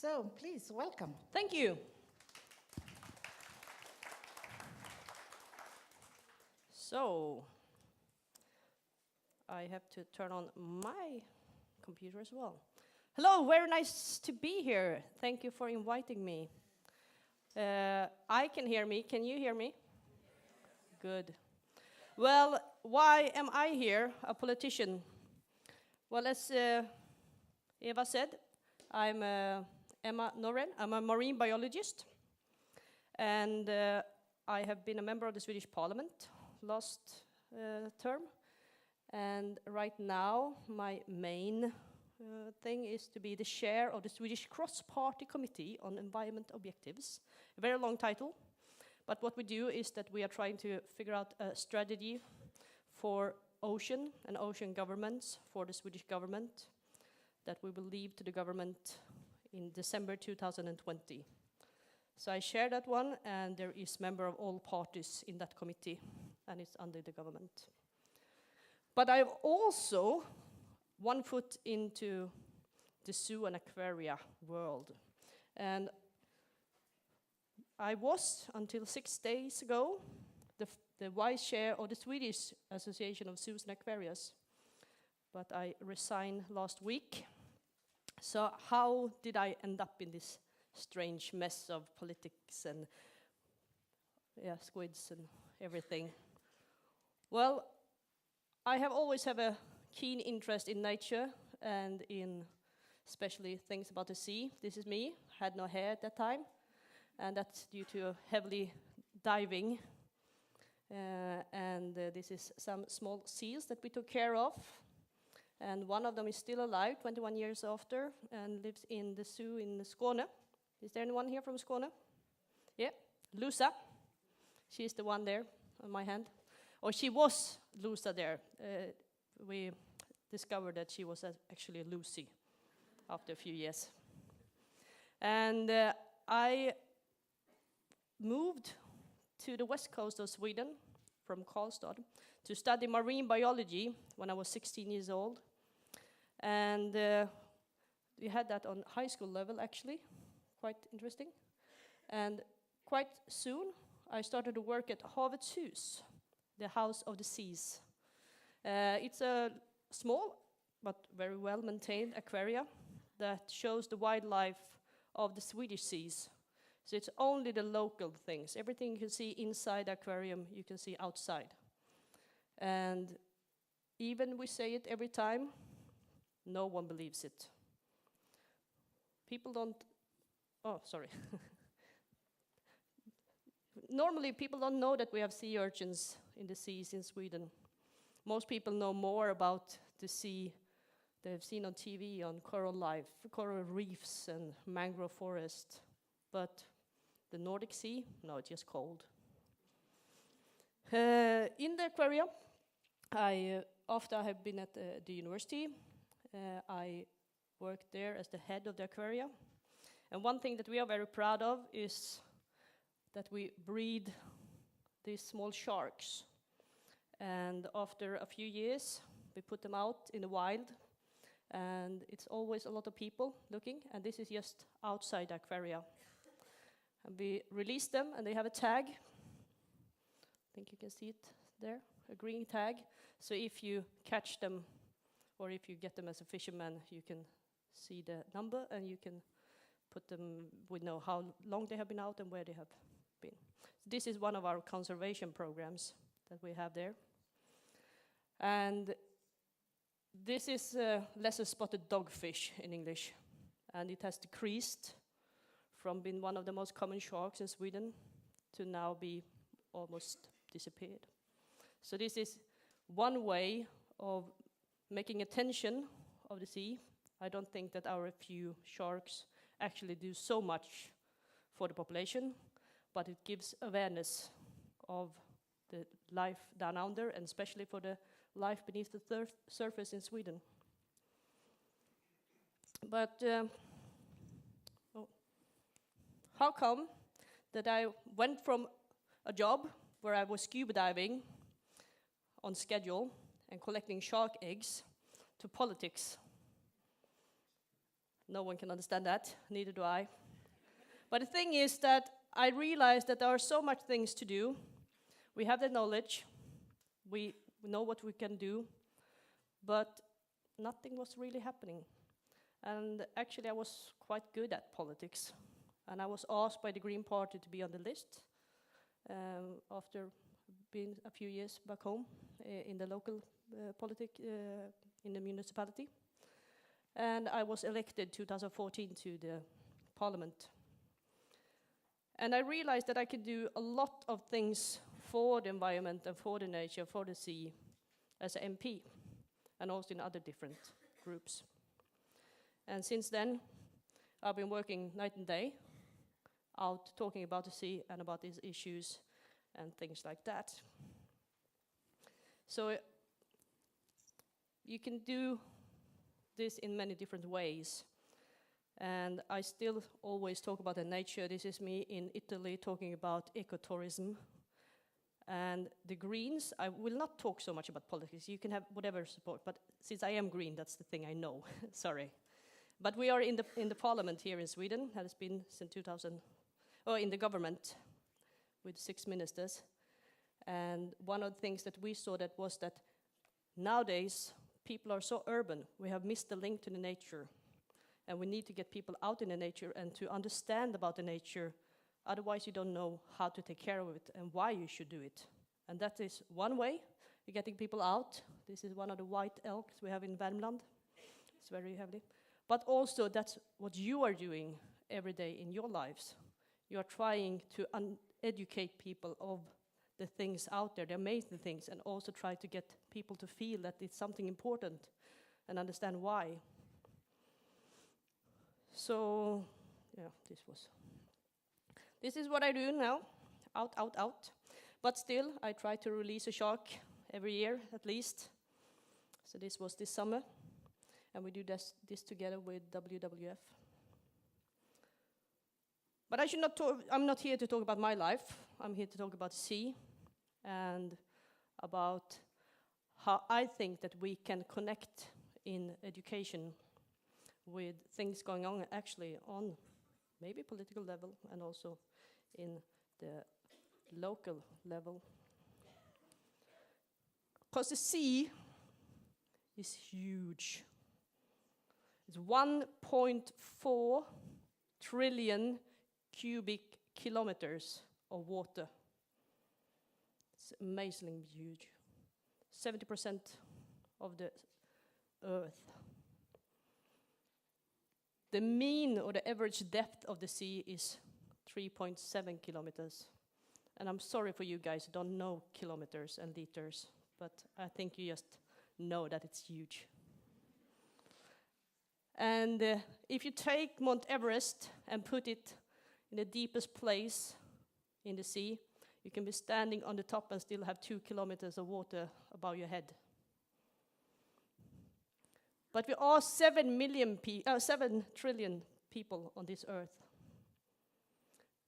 So, please, welcome. Thank you. So, I have to turn on my computer as well. Hello, very nice to be here. Thank you for inviting me. I can hear me. Can you hear me? Good. Well, why am I here, a politician? Well, as Eva said, I'm Nohrén. I'm a marine biologist. And I have been a member of the Swedish Parliament last term. And right now, my main thing is to be the chair of the Swedish Cross-Party Committee on Environment Objectives. A very long title. But what we do is that we are trying to figure out a strategy for ocean and ocean governments for the Swedish government that we will leave to the government in December 2020. So I share that one, and there is member of all parties in that committee, and it's under the government. But I've also one foot into the zoo and aquaria world. And I was, until 6 days ago, the vice chair of the Swedish Association of Zoos and Aquariums. But I resigned last week. So how did I end up in this strange mess of politics and squids and everything? Well, I have always have a keen interest in nature and in especially things about the sea. This is me, had no hair at that time, and that's due to heavily diving. This is some small seals that we took care of. And one of them is still alive, 21 years after, and lives in the zoo in Skåne. Is there anyone here from Skåne? Yeah, Lusa. She's the one there on my hand. Or she was Lusa there. We discovered that she was actually Lucy after a few years. And I moved to the west coast of Sweden from Karlstad to study marine biology when I was 16 years old. And we had that on high school level, actually. Quite interesting. And quite soon, I started to work at Havets Hus, the House of the Seas. It's a small but very well-maintained aquarium that shows the wildlife of the Swedish seas. So it's only the local things. Everything you can see inside the aquarium, you can see outside. And even we say it every time, no one believes it. People don't, oh, sorry. Normally, people don't know that we have sea urchins in the seas in Sweden. Most people know more about the sea they've seen on TV, on coral reefs and mangrove forest. But the Nordic Sea, no, it's just cold. In the aquarium, after I have been at the university, I worked there as the head of the aquarium. And one thing that we are very proud of is that we breed these small sharks. And after a few years, we put them out in the wild. And it's always a lot of people looking. And this is just outside the aquarium. And we release them, and they have a tag. I think you can see it there, a green tag. So if you catch them, or if you get them as a fisherman, you can see the number, and you can put them, we know how long they have been out and where they have been. This is one of our conservation programs that we have there. And this is lesser spotted dogfish in English. And it has decreased from being one of the most common sharks in Sweden to now be almost disappeared. So this is one way of making attention of the sea. I don't think that our few sharks actually do so much for the population, but it gives awareness of the life down under, and especially for the life beneath the surface in Sweden. But how come that I went from a job where I was scuba diving on schedule and collecting shark eggs to politics? No one can understand that, neither do I. But the thing is that I realized that there are so much things to do. We have the knowledge, we know what we can do, but nothing was really happening. And actually I was quite good at politics. And I was asked by the Green Party to be on the list after being a few years back home in the local politics in the municipality. And I was elected 2014 to the parliament. And I realized that I could do a lot of things for the environment and for the nature, for the sea, as an MP, and also in other different groups. And since then, I've been working night and day, out talking about the sea and about these issues and things like that. So you can do this in many different ways. And I still always talk about the nature. This is me in Italy talking about ecotourism. And the Greens, I will not talk so much about politics. You can have whatever support, but since I am green, that's the thing I know. Sorry. But we are in the parliament here in Sweden, has been since 2000, or in the government with 6 ministers. And one of the things that we saw that was that nowadays people are so urban, we have missed the link to the nature. And we need to get people out in the nature and to understand about the nature. Otherwise you don't know how to take care of it and why you should do it. And that is one way, you're getting people out. This is one of the white elks we have in Värmland. It's very heavy. But also that's what you are doing every day in your lives. You are trying to educate people of the things out there, the amazing things, and also try to get people to feel that it's something important and understand why. So, yeah, this is what I do now, out. But still, I try to release a shark every year, at least. So this was this summer, and we do this together with WWF. But I should not talk, I'm not here to talk about my life. I'm here to talk about the sea, and about how I think that we can connect in education with things going on actually on maybe political level and also in the local level. Because the sea is huge. It's 1.4 trillion cubic kilometers of water. It's amazingly huge. 70% of the earth. The mean or the average depth of the sea is 3.7 kilometers. And I'm sorry for you guys who don't know kilometers and liters, but I think you just know that it's huge. And if you take Mount Everest and put it in the deepest place in the sea, you can be standing on the top and still have 2 kilometers of water above your head. But we are 7 trillion people on this earth.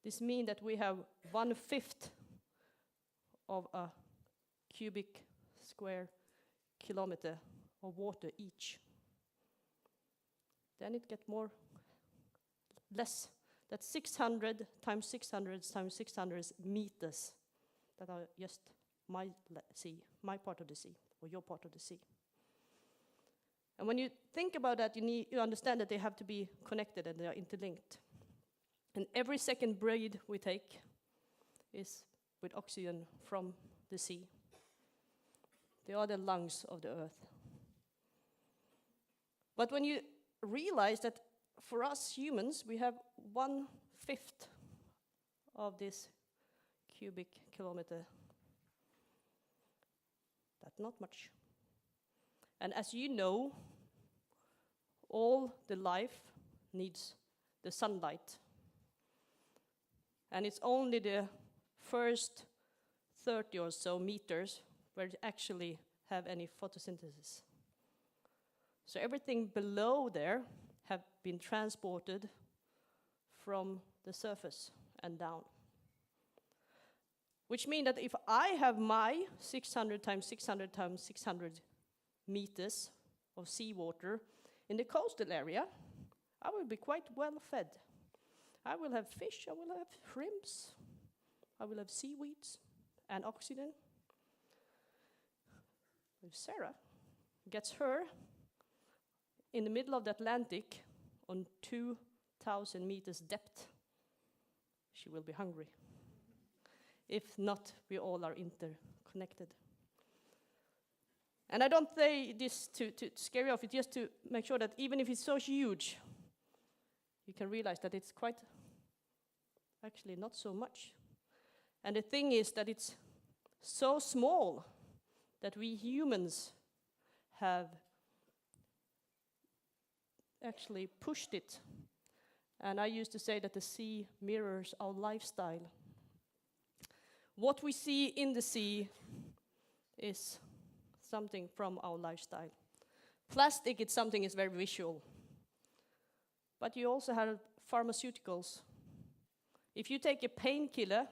This means that we have 1/5 of a cubic square kilometer of water each. Then it gets less. That's 600 times 600 times 600 meters that are just my sea, my part of the sea, or your part of the sea. And when you think about that, you understand that they have to be connected and they are interlinked. And every second breath we take is with oxygen from the sea. They are the lungs of the earth. But when you realize that for us humans, we have 1/5 of this cubic kilometer, that's not much. And as you know, all the life needs the sunlight. And it's only the first 30 or so meters where it actually have any photosynthesis. So everything below there have been transported from the surface and down. Which means that if I have my 600 times 600 times 600 meters of seawater in the coastal area, I will be quite well fed. I will have fish, I will have shrimps, I will have seaweeds and oxygen. If Sarah gets her in the middle of the Atlantic on 2,000 meters depth, she will be hungry. If not, we all are interconnected. And I don't say this to scare you off, it's just to make sure that even if it's so huge, you can realize that it's quite, actually not so much. And the thing is that it's so small that we humans have actually pushed it. And I used to say that the sea mirrors our lifestyle. What we see in the sea is something from our lifestyle. Plastic, it's something that's very visual. But you also have pharmaceuticals. If you take a painkiller,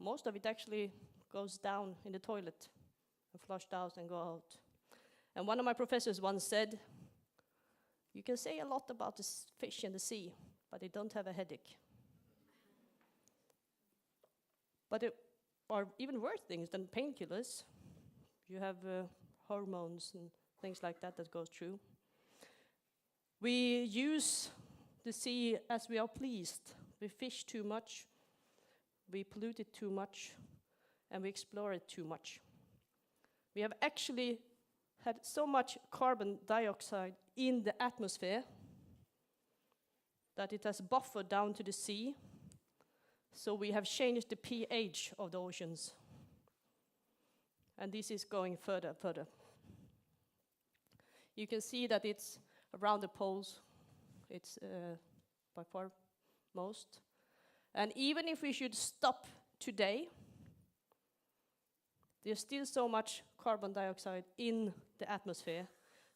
most of it actually goes down in the toilet and flushed out and go out. And one of my professors once said, you can say a lot about the fish in the sea, but they don't have a headache. But there are even worse things than painkillers. You have hormones and things like that goes through. We use the sea as we are pleased. We fish too much, we pollute it too much, and we explore it too much. We have actually had so much carbon dioxide in the atmosphere that it has buffered down to the sea, so we have changed the pH of the oceans. And this is going further and further. You can see that it's around the poles, it's by far most. And even if we should stop today, there's still so much carbon dioxide in the atmosphere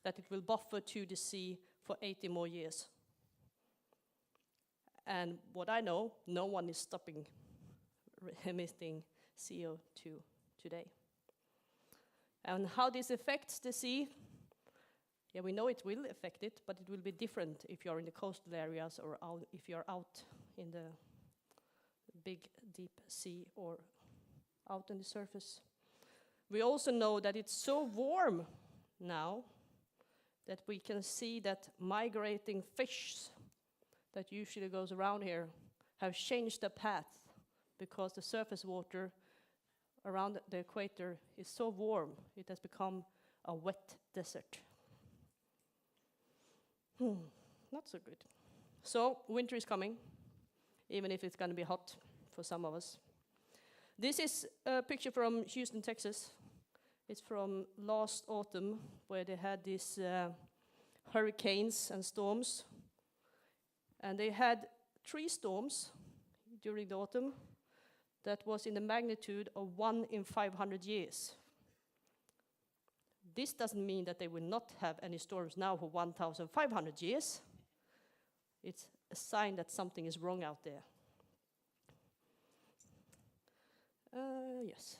that it will buffer to the sea for 80 more years. And what I know, no one is stopping emitting CO2 today. And how this affects the sea, yeah, we know it will affect it, but it will be different if you're in the coastal areas or if you're out in the big, deep sea or out on the surface. We also know that it's so warm now that we can see that migrating fish that usually goes around here have changed the path because the surface water around the equator is so warm, it has become a wet desert. Not so good. So winter is coming, even if it's going to be hot for some of us. This is a picture from Houston, Texas. It's from last autumn, where they had these hurricanes and storms. And they had 3 storms during the autumn that was in the magnitude of 1 in 500 years. This doesn't mean that they will not have any storms now for 1,500 years. It's a sign that something is wrong out there. Yes.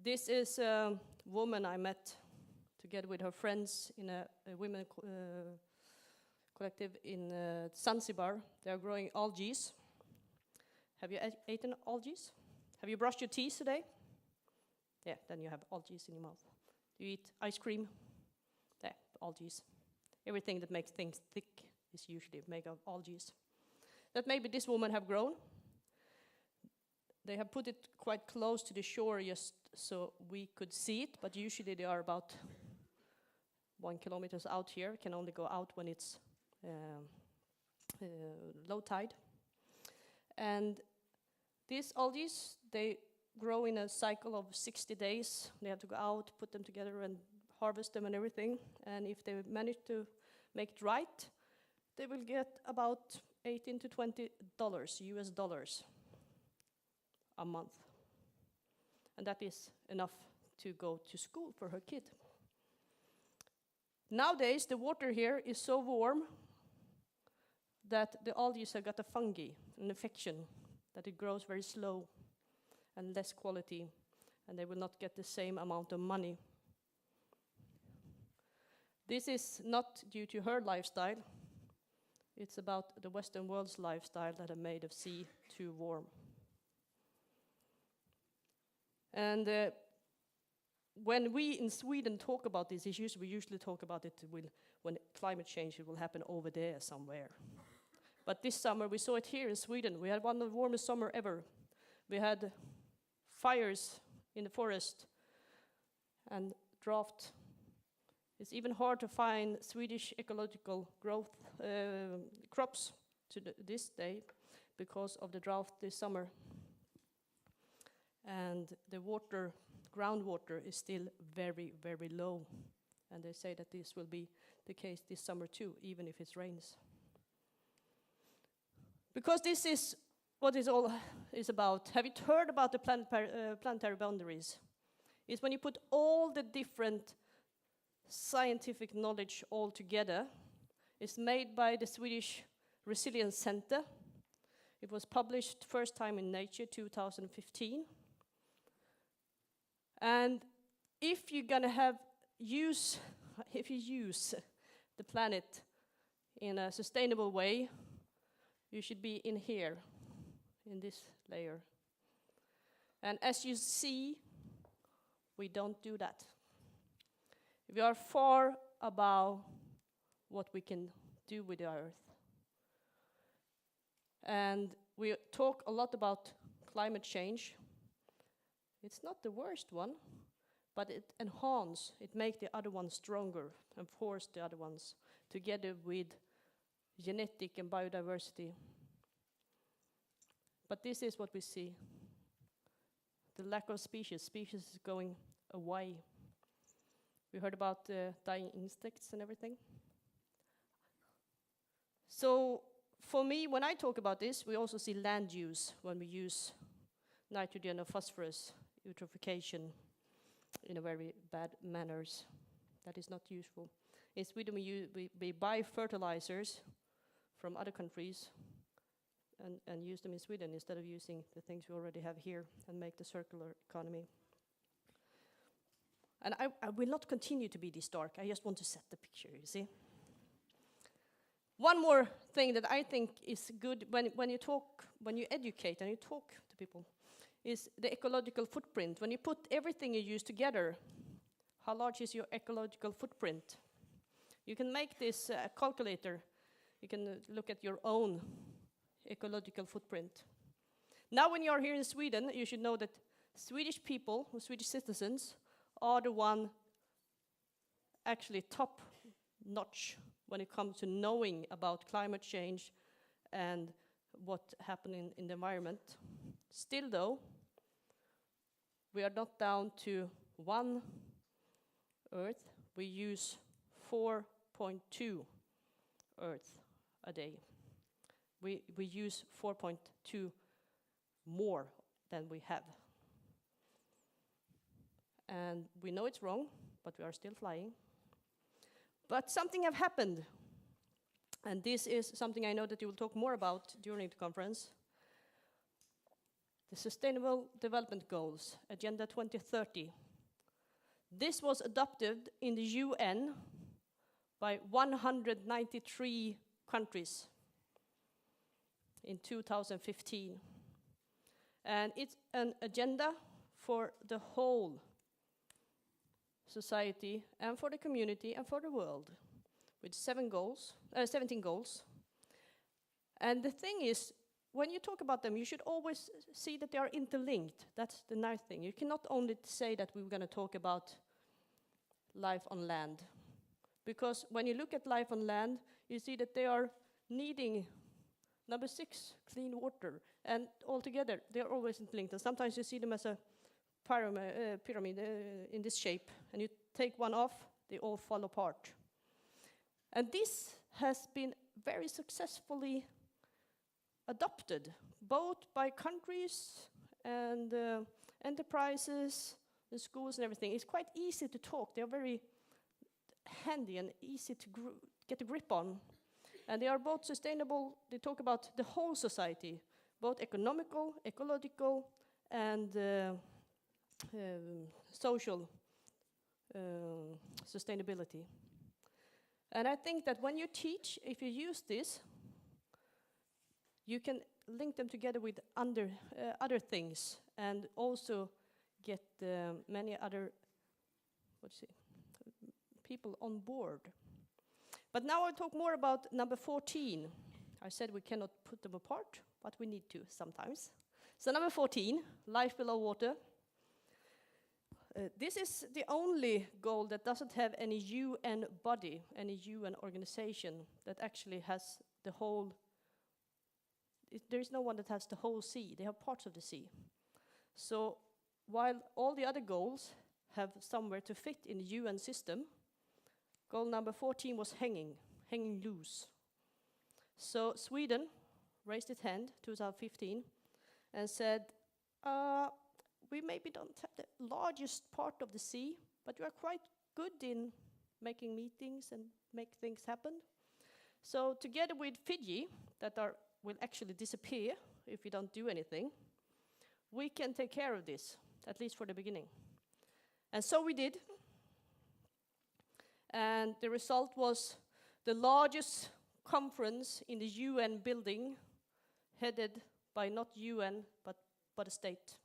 This is a woman I met together with her friends in a women collective in Zanzibar. They are growing algae. Have you eaten algae? Have you brushed your teeth today? Yeah, then you have algae in your mouth. Do you eat ice cream? Yeah, algae. Everything that makes things thick is usually made of algae. That maybe this woman have grown. They have put it quite close to the shore just so we could see it, but usually they are about 1 kilometer out here. Can only go out when it's low tide. And these algae, they grow in a cycle of 60 days. They have to go out, put them together and harvest them and everything. And if they manage to make it right, they will get about $18 to $20 US dollars a month. And that is enough to go to school for her kid. Nowadays, the water here is so warm that the algae have got a fungi, an infection, that it grows very slow and less quality, and they will not get the same amount of money. This is not due to her lifestyle. It's about the Western world's lifestyle that have made the sea too warm. And when we in Sweden talk about these issues, we usually talk about it when climate change will happen over there somewhere. But this summer, we saw it here in Sweden. We had one of the warmest summer ever. We had fires in the forest and drought. It's even hard to find Swedish ecological growth crops to this day because of the drought this summer. And the groundwater is still very, very low. And they say that this will be the case this summer too, even if it rains. Because this is what it all is about. Have you heard about the planetary boundaries? It's when you put all the different scientific knowledge all together. It's made by the Swedish Resilience Center. It was published first time in Nature 2015. And if you're gonna use the planet in a sustainable way, you should be in here, in this layer. And as you see, we don't do that. We are far above what we can do with the earth. And we talk a lot about climate change. It's not the worst one, but it makes the other ones stronger and force the other ones together with genetic and biodiversity. But this is what we see. The lack of species is going away. We heard about dying insects and everything. So for me, when I talk about this, we also see land use when we use nitrogen or phosphorus eutrophication in a very bad manners. That is not useful. In Sweden, we buy fertilizers from other countries and use them in Sweden instead of using the things we already have here and make the circular economy. And I will not continue to be this dark. I just want to set the picture, you see. One more thing that I think is good when you educate and you talk to people is the ecological footprint. When you put everything you use together, how large is your ecological footprint? You can make this calculator. You can look at your own ecological footprint. Now when you are here in Sweden, you should know that Swedish people, or Swedish citizens, are the one actually top notch when it comes to knowing about climate change and what happened in the environment. Still though, we are not down to 1 Earth. We use 4.2 Earth a day. We use 4.2 more than we have. And we know it's wrong, but we are still flying. But something have happened. And this is something I know that you will talk more about during the conference. The Sustainable Development Goals, Agenda 2030. This was adopted in the UN by 193 countries in 2015. And it's an agenda for the whole society and for the community and for the world with 17 goals. And the thing is, when you talk about them, you should always see that they are interlinked. That's the nice thing. You cannot only say that we're going to talk about life on land. Because when you look at life on land, you see that they are needing, number 6, clean water. And altogether, they are always interlinked. And sometimes you see them as a pyramid in this shape. And you take one off, they all fall apart. And this has been very successfully adopted, both by countries and enterprises, the schools and everything. It's quite easy to talk. They are very handy and easy to get a grip on. And they are both sustainable. They talk about the whole society, both economical, ecological, and social sustainability. And I think that when you teach, if you use this, you can link them together with other things and also get many other people on board. But now I'll talk more about number 14. I said we cannot put them apart, but we need to sometimes. So number 14, life below water. This is the only goal that doesn't have any UN body, any UN organization that actually has the whole. There is no one that has the whole sea. They have parts of the sea. So while all the other goals have somewhere to fit in the UN system, goal number 14 was hanging loose. So Sweden raised its hand, 2015, and said, we maybe don't have the largest part of the sea, but we are quite good in making meetings and make things happen. So together with Fiji, that will actually disappear if we don't do anything, we can take care of this, at least for the beginning. And so we did. And the result was the largest conference in the UN building, headed by not UN, but a state.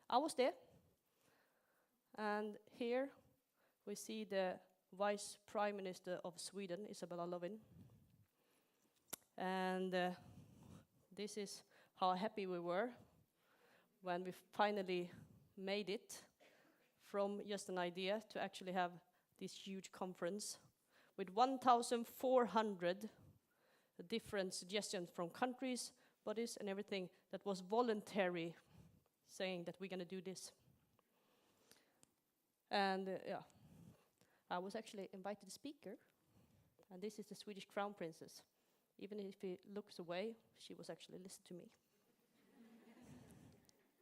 I was there. And here we see the Vice Prime Minister of Sweden, Isabella Lövin. And this is how happy we were when we finally made it from just an idea to actually have this huge conference with 1,400 different suggestions from countries, bodies, and everything that was voluntary, saying that we're going to do this. And I was actually invited speaker, and this is the Swedish Crown Princess. Even if he looks away, she was actually listening to me.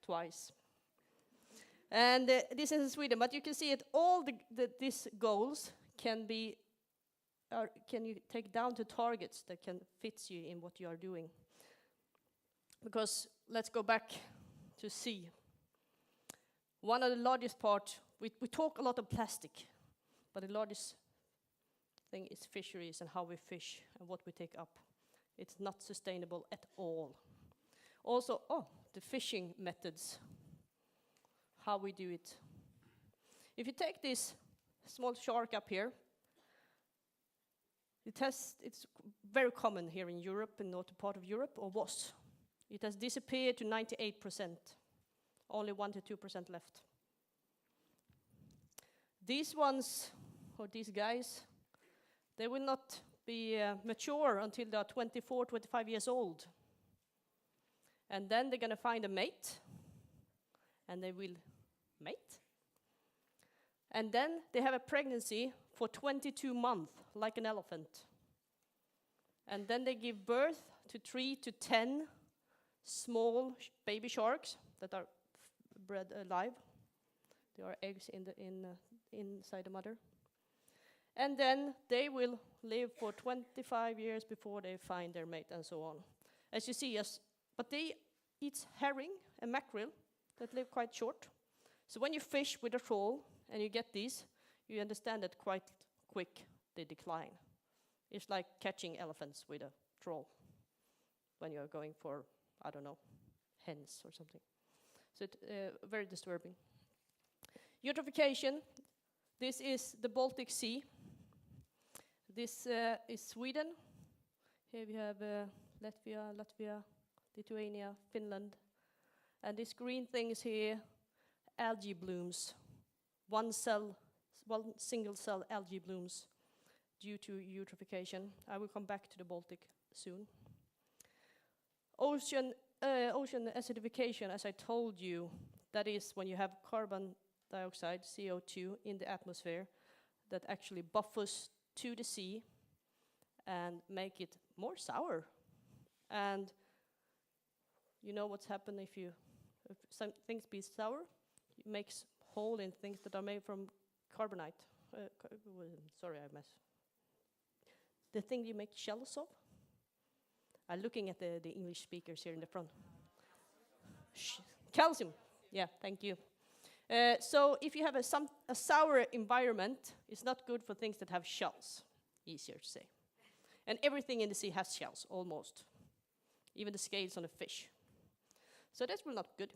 Twice. And this is in Sweden, but you can see it, all these goals can you take down to targets that can fit you in what you are doing. Because let's go back to sea. One of the largest part, we talk a lot of plastic, but the largest thing is fisheries and how we fish and what we take up. It's not sustainable at all. Also, the fishing methods, how we do it. If you take this small shark up here, it's very common here in Europe, in the northern part of Europe, or was. It has disappeared to 98%. Only 1% to 2% left. These ones, or these guys, they will not be mature until they are 24, 25 years old. And then they're going to find a mate, and they will mate. And then they have a pregnancy for 22 months, like an elephant. And then they give birth to 3 to 10 small baby sharks that are bred alive. There are eggs inside the mother. And then they will live for 25 years before they find their mate, and so on. As you see, but they eat herring and mackerel that live quite short. So when you fish with a trawl and you get these, you understand that quite quick they decline. It's like catching elephants with a trawl when you're going for, I don't know, hens or something. So it's very disturbing. Eutrophication. This is the Baltic Sea. This is Sweden. Here we have Latvia, Lithuania, Finland. And these green things here, algae blooms. One single cell algae blooms due to eutrophication. I will come back to the Baltic soon. Ocean acidification, as I told you, that is when you have carbon dioxide, CO2, in the atmosphere that actually buffers to the sea and make it more sour. And you know what's happened if some things be sour? It makes hole in things that are made from carbonite. Sorry, I messed. The thing you make shells of? I'm looking at the English speakers here in the front. Calcium. Yeah, thank you. So if you have a sour environment, it's not good for things that have shells. easier to say. And everything in the sea has shells, almost. Even the scales on a fish. So that's not good.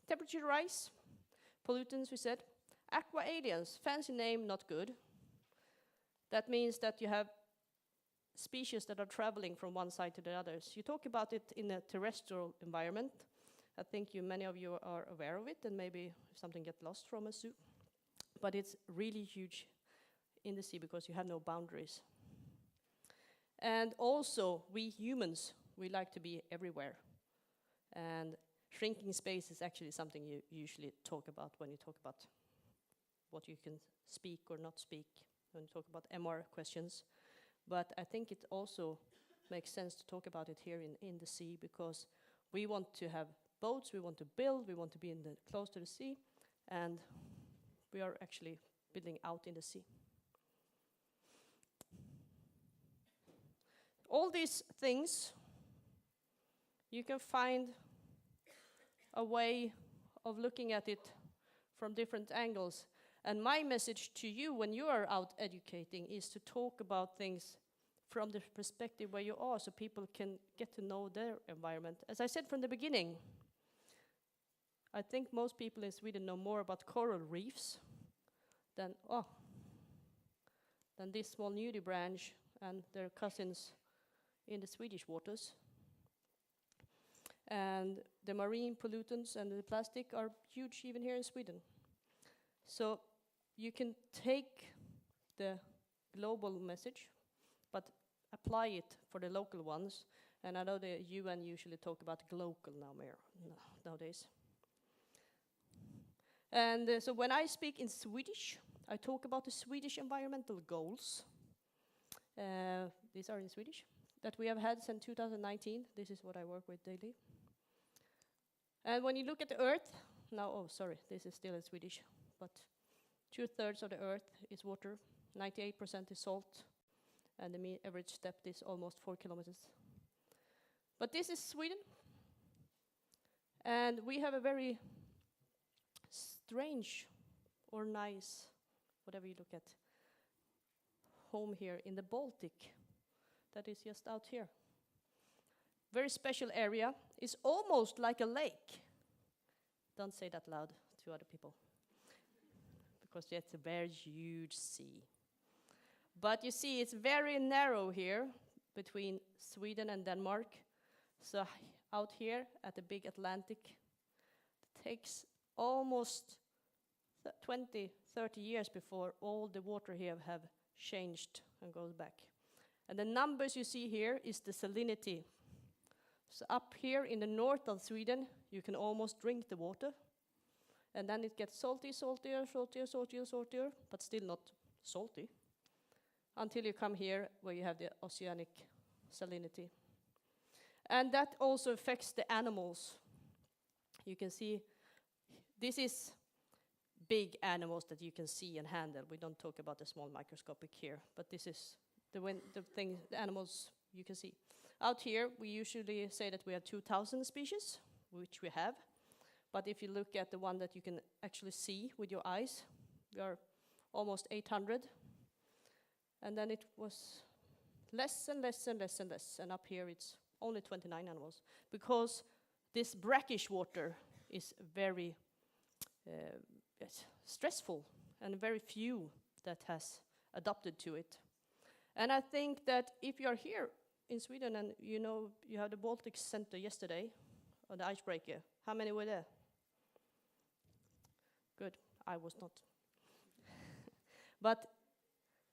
Temperature rise, pollutants, we said. Aqua aliens, fancy name, not good. That means that you have species that are traveling from one side to the others. You talk about it in a terrestrial environment. I think many of you are aware of it, and maybe if something gets lost from a zoo. But it's really huge in the sea because you have no boundaries. And also, we humans, we like to be everywhere. And shrinking space is actually something you usually talk about when you talk about what you can speak or not speak, when you talk about MR questions. But I think it also makes sense to talk about it here in the sea, because we want to have boats, we want to build, we want to be close to the sea, and we are actually building out in the sea. All these things, you can find a way of looking at it from different angles. And my message to you when you are out educating is to talk about things from the perspective where you are, so people can get to know their environment. As I said from the beginning, I think most people in Sweden know more about coral reefs than this small nudie branch and their cousins in the Swedish waters. And the marine pollutants and the plastic are huge even here in Sweden. So you can take the global message, but apply it for the local ones. And I know the UN usually talk about global nowadays. And so when I speak in Swedish, I talk about the Swedish environmental goals. These are in Swedish, that we have had since 2019. This is what I work with daily. And when you look at the Earth, this is still in Swedish, but 2/3 of the Earth is water, 98% is salt, and the average depth is almost 4 kilometers. But this is Sweden, and we have a very strange or nice, whatever you look at, home here in the Baltic, that is just out here. Very special area. It's almost like a lake. Don't say that loud to other people, because it's a very huge sea. But you see, it's very narrow here between Sweden and Denmark. So out here at the big Atlantic, it takes almost 20, 30 years before all the water here have changed and goes back. And the numbers you see here is the salinity. So up here in the north of Sweden, you can almost drink the water. And then it gets saltier, but still not salty. Until you come here, where you have the oceanic salinity. And that also affects the animals. You can see, this is big animals that you can see and handle. We don't talk about the small microscopic here, but this is the animals you can see. Out here, we usually say that we have 2,000 species, which we have. But if you look at the one that you can actually see with your eyes, we are almost 800. And then it was less and less and less and less. And up here, it's only 29 animals. Because this brackish water is very stressful, and very few that has adapted to it. And I think that if you're here in Sweden and you have the Baltic Center yesterday, or the icebreaker, how many were there? Good, I was not. But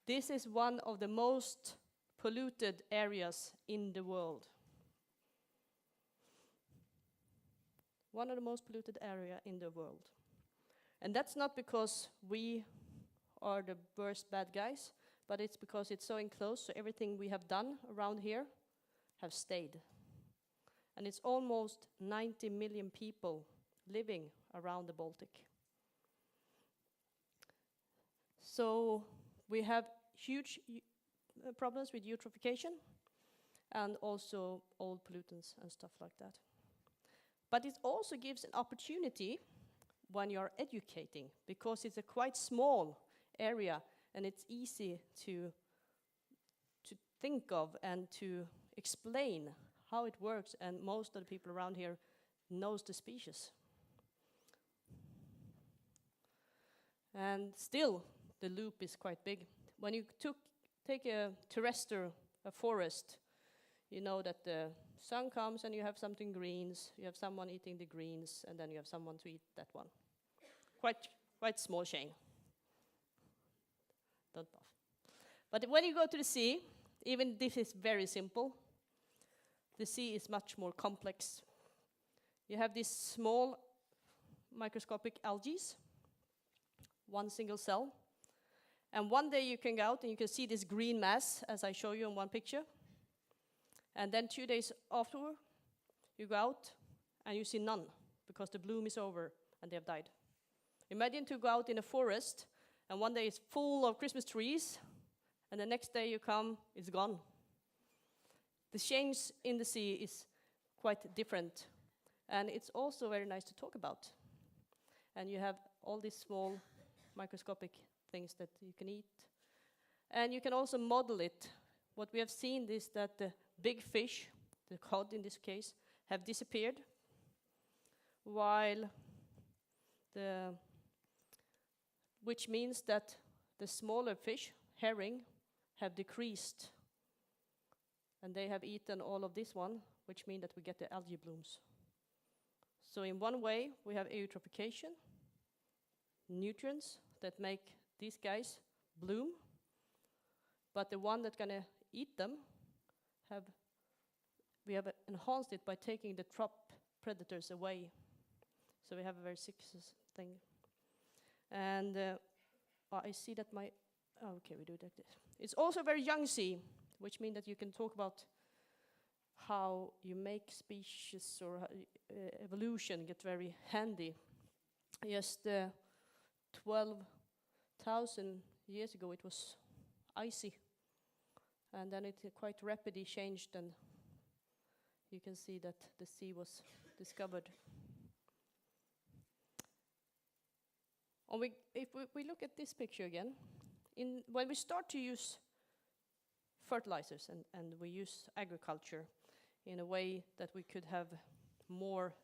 this is one of the most polluted areas in the world. One of the most polluted areas in the world. And that's not because we are the worst bad guys, but it's because it's so enclosed, so everything we have done around here have stayed. And it's almost 90 million people living around the Baltic. So we have huge problems with eutrophication and also old pollutants and stuff like that. But it also gives an opportunity when you're educating, because it's a quite small area and it's easy to think of and to explain how it works, and most of the people around here knows the species. And still, the loop is quite big. When you take a terrestrial, a forest, you know that the sun comes and you have something greens, you have someone eating the greens, and then you have someone to eat that one. Quite small chain. Don't laugh. But when you go to the sea, even this is very simple, the sea is much more complex. You have these small microscopic algae, one single cell. And one day you can go out and you can see this green mass, as I show you in one picture. And then 2 days afterward, you go out and you see none, because the bloom is over and they have died. Imagine to go out in a forest and one day it's full of Christmas trees, and the next day you come, it's gone. The change in the sea is quite different, and it's also very nice to talk about. And you have all these small microscopic things that you can eat. And you can also model it. What we have seen is that the big fish, the cod in this case, have disappeared, which means that the smaller fish, herring, have decreased. And they have eaten all of this one, which means that we get the algae blooms. So in one way, we have eutrophication, nutrients that make these guys bloom, but the one that's going to eat them, we have enhanced it by taking the trap predators away. So we have a very sick thing. And I see that okay, we do it like this. It's also a very young sea, which means that you can talk about how you make species or evolution get very handy. Just 12,000 years ago it was icy, and then it quite rapidly changed, and you can see that the sea was discovered. If we look at this picture again, when we start to use fertilizers and we use agriculture in a way that we could have more,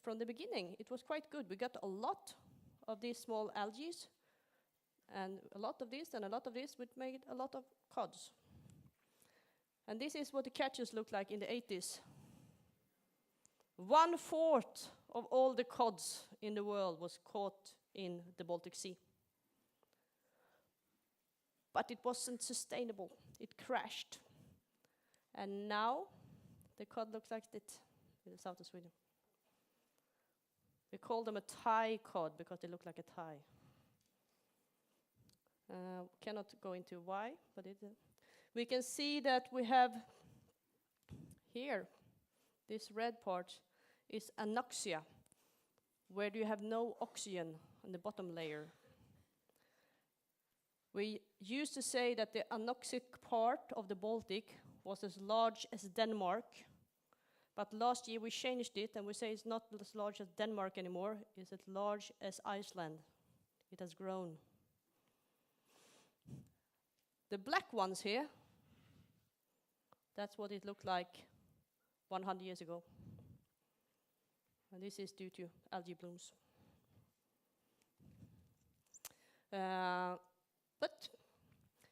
from the beginning it was quite good. We got a lot of these small algae, and a lot of this and a lot of this, which made a lot of cods. And this is what the catches looked like in the 80s. 1/4 of all the cods in the world was caught in the Baltic Sea. But it wasn't sustainable. It crashed. And now the cod looks like this in the south of Sweden. We call them a Thai cod because they look like a Thai. Cannot go into why, but we can see that we have here, this red part is anoxia, where you have no oxygen in the bottom layer. We used to say that the anoxic part of the Baltic was as large as Denmark, but last year we changed it and we say it's not as large as Denmark anymore, it's as large as Iceland. It has grown. The black ones here, that's what it looked like 100 years ago. And this is due to algae blooms.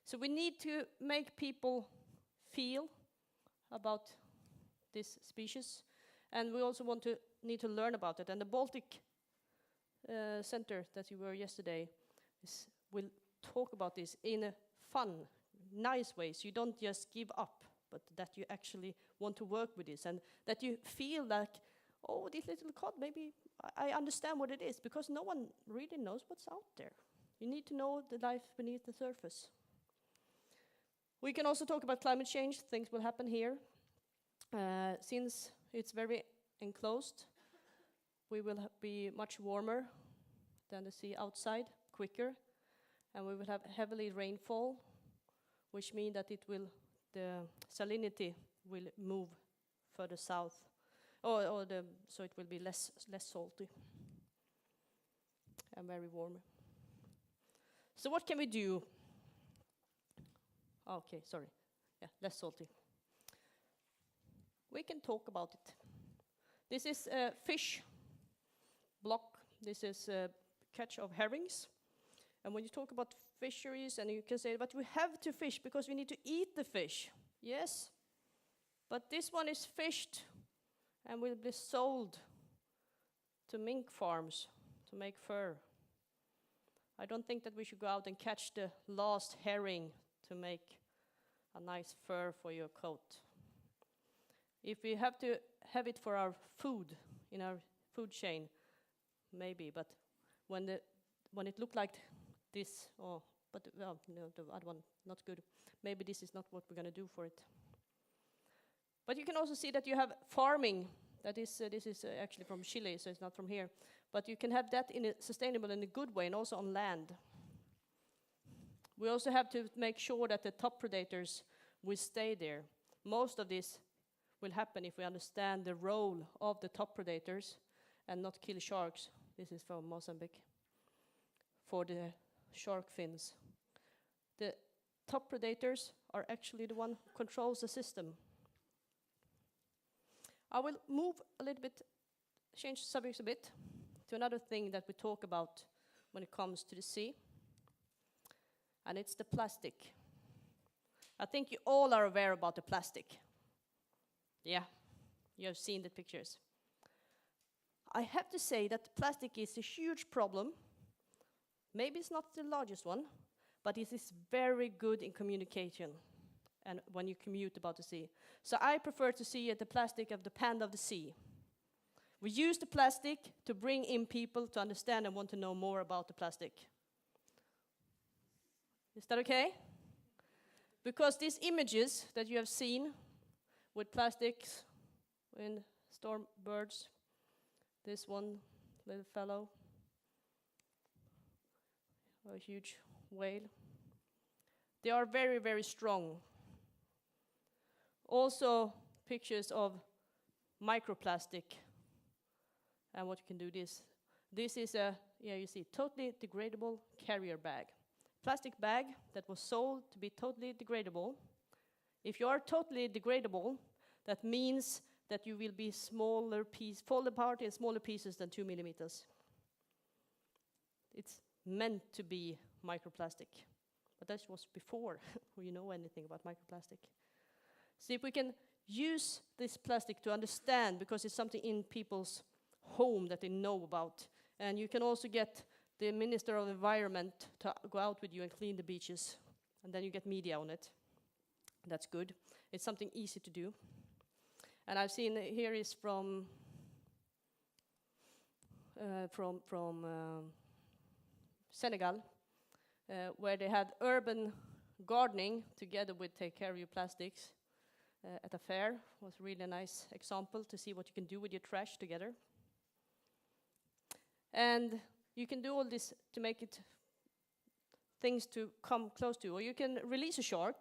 So we need to make people feel about this species, and we also need to learn about it. And the Baltic Center that you were yesterday will talk about this in a fun, nice way. So you don't just give up, but that you actually want to work with this, and that you feel like, oh, this little cod, maybe I understand what it is, because no one really knows what's out there. You need to know the life beneath the surface. We can also talk about climate change. Things will happen here. Since it's very enclosed, we will be much warmer than the sea outside, quicker, and we will have heavily rainfall, which means that the salinity will move further south, so it will be less salty and very warm. So what can we do Okay, sorry. Yeah, less salty. We can talk about it. This is a fish block. This is a catch of herrings. And when you talk about fisheries, and you can say, but we have to fish because we need to eat the fish. Yes, but this one is fished and will be sold to mink farms to make fur. I don't think that we should go out and catch the last herring to make a nice fur for your coat. If we have to have it for our food, in our food chain, maybe, but when it looked like this, but well, no, the other one, not good. Maybe this is not what we're going to do for it. But you can also see that you have farming. That is, this is actually from Chile, so it's not from here. But you can have that in a sustainable and a good way, and also on land. We also have to make sure that the top predators will stay there. Most of this will happen if we understand the role of the top predators and not kill sharks. This is from Mozambique, for the shark fins. The top predators are actually the one who controls the system. I will move a little bit, change the subject a bit, to another thing that we talk about when it comes to the sea, and it's the plastic. I think you all are aware about the plastic. Yeah, you have seen the pictures. I have to say that plastic is a huge problem. Maybe it's not the largest one, but it is very good in communication and when you commute about the sea. So I prefer to see the plastic of the pan of the sea. We use the plastic to bring in people to understand and want to know more about the plastic. Is that okay? Because these images that you have seen with plastics in storm birds, this one little fellow, a huge whale, they are very, very strong. Also pictures of microplastic and what you can do this. This is a, you see, totally degradable carrier bag. Plastic bag that was sold to be totally degradable. If you are totally degradable, that means that you will be smaller piece, fall apart in smaller pieces than 2 millimeters. It's meant to be microplastic, but that was before we know anything about microplastic. See if we can use this plastic to understand, because it's something in people's home that they know about. And you can also get the Minister of Environment to go out with you and clean the beaches, and then you get media on it. That's good. It's something easy to do. And I've seen here is from Senegal, where they had urban gardening together with take care of your plastics at a fair. It was really a nice example to see what you can do with your trash together. And you can do all this to make it things to come close to, or you can release a shark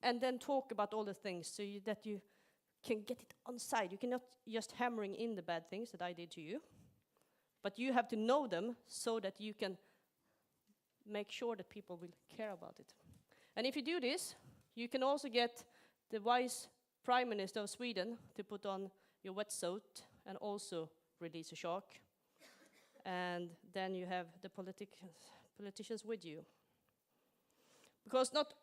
and then talk about all the things so that you can get it on side. You cannot just hammering in the bad things that I did to you, but you have to know them so that you can make sure that people will care about it. And if you do this, you can also get the wise Prime Minister of Sweden to put on your wetsuit and also release a shark. And then you have the politicians with you. Because not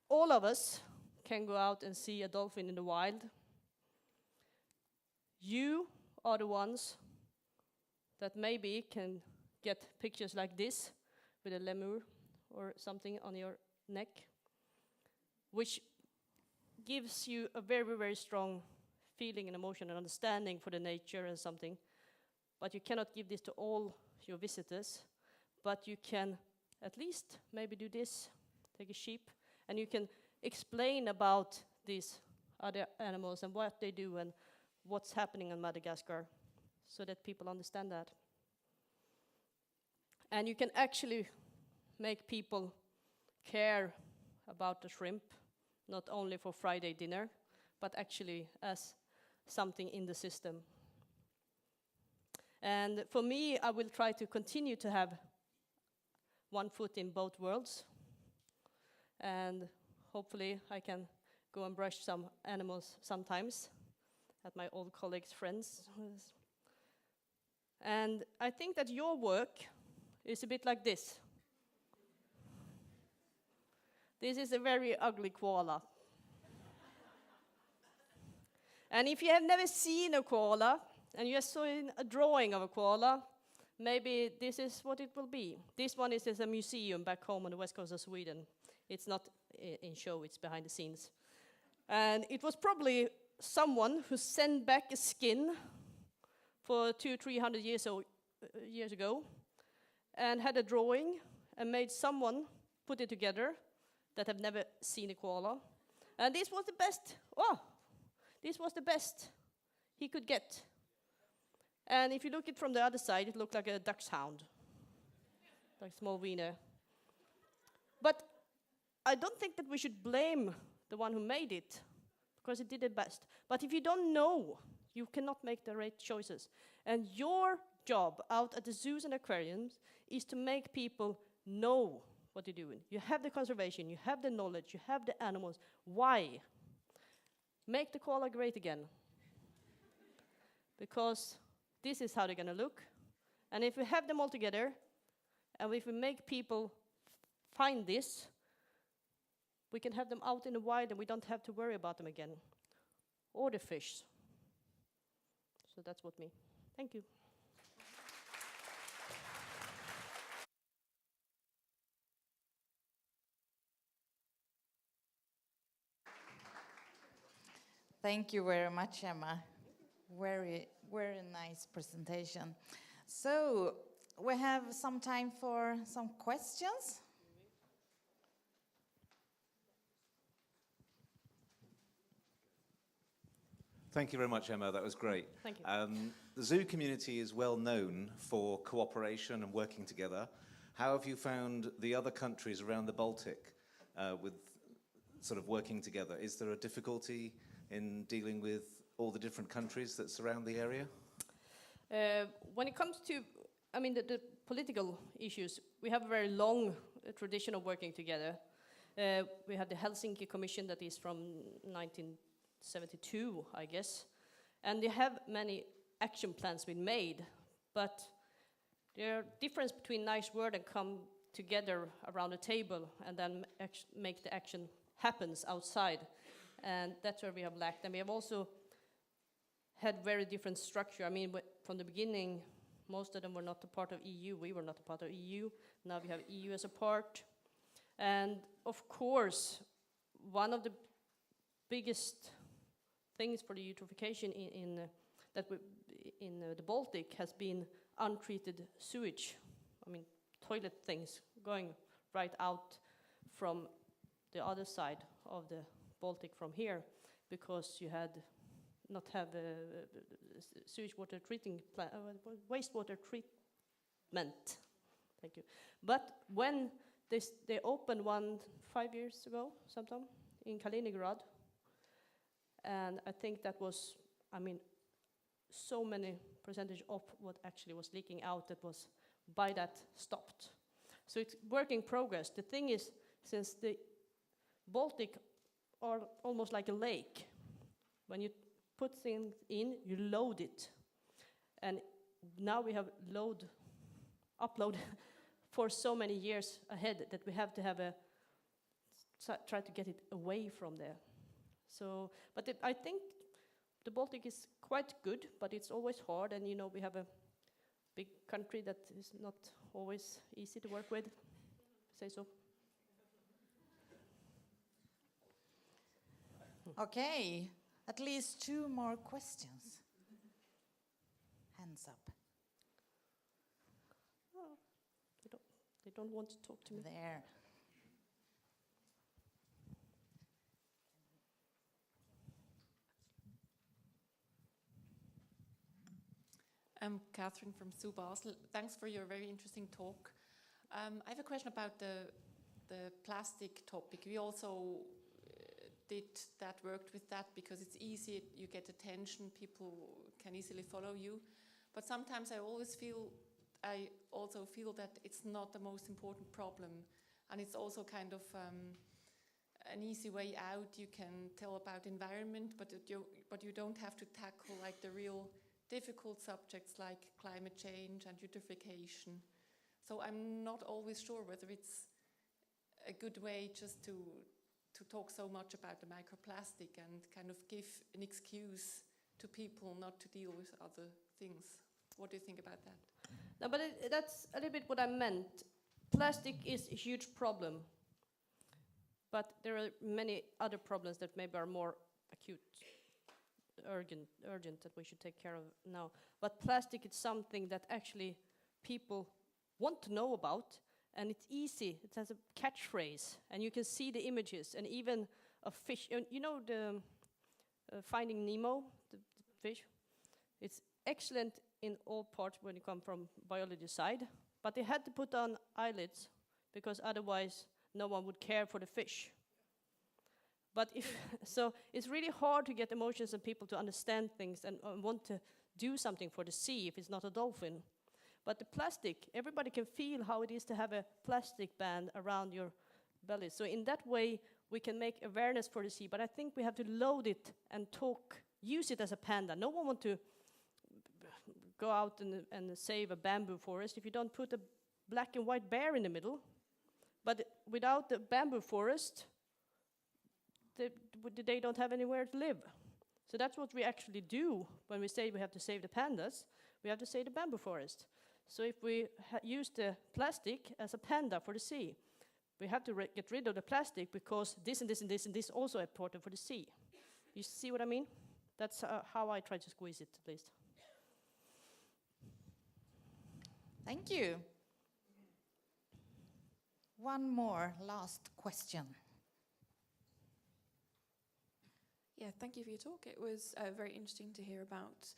all of us can go out and see a dolphin in the wild. You are the ones that maybe can get pictures like this with a lemur or something on your neck, which gives you a very, very strong feeling and emotion and understanding for the nature and something. But you cannot give this to all your visitors, but you can at least maybe do this, take a sheep, and you can explain about these other animals and what they do and what's happening in Madagascar so that people understand that. And you can actually make people care about the shrimp, not only for Friday dinner, but actually as something in the system. And for me, I will try to continue to have one foot in both worlds. and hopefully I can go and brush some animals sometimes at my old colleagues' friends. And I think that your work is a bit like this. This is a very ugly koala. And if you have never seen a koala, and you have seen a drawing of a koala, maybe this is what it will be. This one is a museum back home on the west coast of Sweden. It's not in show, it's behind the scenes. And it was probably someone who sent back a skin for 200-300 years ago, and had a drawing, and made someone put it together that have never seen a koala. And this was the best, this was the best he could get. And if you look at it from the other side, it looked like a dachshund, like a small wiener. But I don't think that we should blame the one who made it, because it did it best. But if you don't know, you cannot make the right choices. And your job out at the zoos and aquariums is to make people know what you're doing. You have the conservation, you have the knowledge, you have the animals. Why? Make the koala great again. Because this is how they're going to look. And if we have them all together, and if we make people find this, we can have them out in the wild and we don't have to worry about them again. Or the fish. So that's what me. Thank you. Thank you very much, Emma. Very, very nice presentation. So we have some time for some questions. Thank you very much, Emma. That was great. Thank you. The zoo community is well known for cooperation and working together. How have you found the other countries around the Baltic with sort of working together? Is there a difficulty in dealing with all the different countries that surround the area? When it comes to, the political issues, we have a very long tradition of working together. We have the Helsinki Commission that is from 1972, I guess, and they have many action plans been made, but there are difference between nice word and come together around a table and then make the action happens outside. And that's where we have lacked. And we have also had very different structure. From the beginning, most of them were not a part of EU. We were not a part of EU. Now we have EU as a part. And of course, one of the biggest things for the eutrophication in the Baltic has been untreated sewage. Toilet things going right out from the other side of the Baltic from here, because you had not have a sewage water treating plant, wastewater treatment. Thank you. But when they opened one 5 years ago, sometime in Kaliningrad, and I think that was, so many percentage of what actually was leaking out that was by that stopped. So it's work in progress. The thing is, since the Baltic are almost like a lake. When you put things in, you load it. And now we have upload for so many years ahead that we have to have try to get it away from there. So, but I think the Baltic is quite good, but it's always hard, and we have a big country that is not always easy to work with. Say so. Okay, at least 2 more questions. Hands up. Oh, they don't want to talk to me. There. I'm Catherine from Zoo Basel. Thanks for your very interesting talk. I have a question about the plastic topic. We also worked with that because it's easy, you get attention, people can easily follow you. But sometimes I also feel that it's not the most important problem. And it's also kind of an easy way out. You can tell about environment, but you don't have to tackle like the real difficult subjects like climate change and eutrophication. So I'm not always sure whether it's a good way just to talk so much about the microplastic and kind of give an excuse to people not to deal with other things. What do you think about that? No, but that's a little bit what I meant. Plastic is a huge problem, but there are many other problems that maybe are more acute, urgent that we should take care of now. But plastic is something that actually people want to know about, and it's easy. It has a catchphrase, and you can see the images, and even a fish. You know the Finding Nemo, the fish? It's excellent in all parts when you come from biology side, but they had to put on eyelids because otherwise no one would care for the fish. But so it's really hard to get emotions and people to understand things and want to do something for the sea if it's not a dolphin. But the plastic, everybody can feel how it is to have a plastic band around your belly. So in that way, we can make awareness for the sea. But I think we have to load it and use it as a panda. No one wants to go out and save a bamboo forest if you don't put a black and white bear in the middle. But without the bamboo forest, they don't have anywhere to live. So that's what we actually do when we say we have to save the pandas. We have to save the bamboo forest. So if we use the plastic as a panda for the sea, we have to get rid of the plastic because this and this and this and this is also important for the sea. You see what I mean? That's how I try to squeeze it, at least. Thank you. One more last question. Yeah, thank you for your talk. It was very interesting to hear about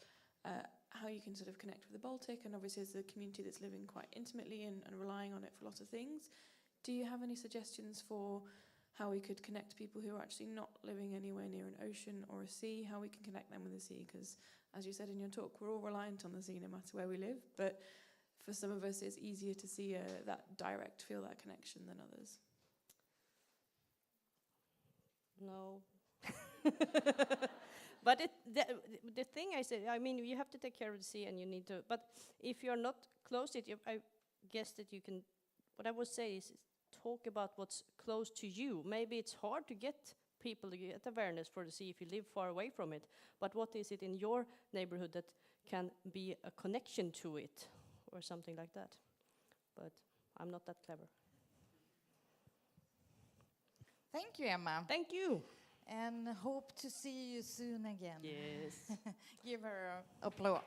how you can sort of connect with the Baltic, and obviously as a community that's living quite intimately and relying on it for lots of things. Do you have any suggestions for how we could connect people who are actually not living anywhere near an ocean or a sea, how we can connect them with the sea? Because as you said in your talk, we're all reliant on the sea no matter where we live, but for some of us it's easier to see feel that connection than others. No. But the thing I said, I mean, you have to take care of the sea and you need to, but if you're not close to it, I guess that you can, what I would say is talk about what's close to you. Maybe it's hard to get people to get awareness for the sea if you live far away from it, but what is it in your neighborhood that can be a connection to it or something like that? But I'm not that clever. Thank you, Emma. Thank you. And hope to see you soon again. Yes. Give her applause.